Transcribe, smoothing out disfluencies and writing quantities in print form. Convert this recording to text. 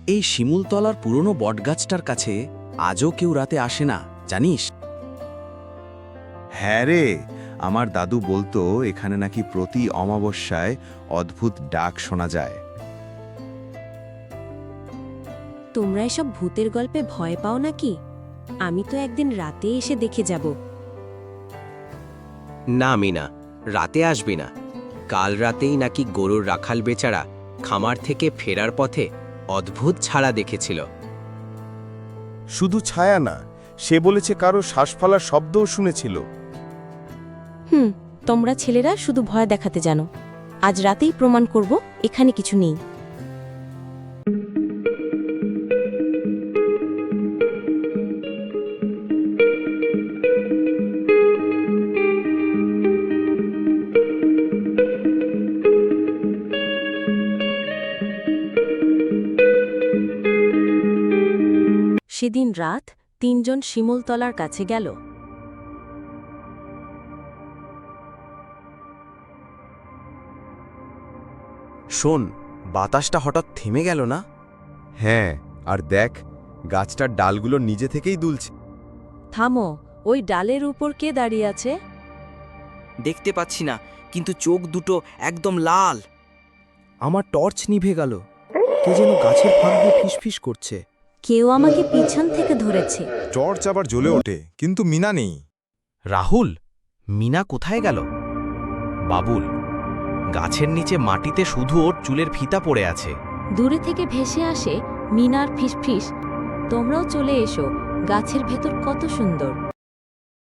এই শিমুলতলার পুরনো বটগাছটার কাছে আজও কেউ রাতে আসে না, জানিস? হ্যাঁ রে, আমার দাদু বলতো এখানে নাকি প্রতি অমাবস্যায় অদ্ভুত ডাক শোনা যায়। তোমরা এসব ভূতের গল্পে ভয় পাও নাকি? আমি তো একদিন রাতে এসে দেখে যাব। না মিনা, রাতে আসবি না। কাল রাতেই নাকি গরুর রাখাল বেচারা খামার থেকে ফেরার পথে অদ্ভুত ছাড়া দেখেছিল। শুধু ছায়া না, সে বলেছে কারো শ্বাস ফেলার শব্দও শুনেছিল। তোমরা ছেলেরা শুধু ভয় দেখাতে জানো। আজ রাতেই প্রমাণ করব এখানে কিছু নেই। সেদিন রাত ৩ জন শিমুলতলার কাছে গেল। শোন, বাতাসটা হঠাৎ থেমে গেল না? হ্যাঁ, আর দেখ, গাছটার ডালগুলো নিজে থেকেই দুলছে। থামো, ওই ডালের উপর কে দাঁড়িয়ে আছে? দেখতে পাচ্ছি না, কিন্তু চোখ দুটো একদম লাল। আমার টর্চ নিভে গেল। কে যেন গাছের ফাঁক দিয়ে ফিসফিস করছে। কেউ আমাকে পিছন থেকে ধরেছে। টর্চ আবার জ্বলে ওঠে, কিন্তু মিনা নেই। রাহুল, মিনা কোথায় গেল? বাবুল, গাছের নিচে মাটিতে শুধু ওর চুলের ফিতা পড়ে আছে। দূরে থেকে ভেসে আসে মিনার ফিসফিস। তোমরাও চলে এসো, গাছের ভেতর কত সুন্দর।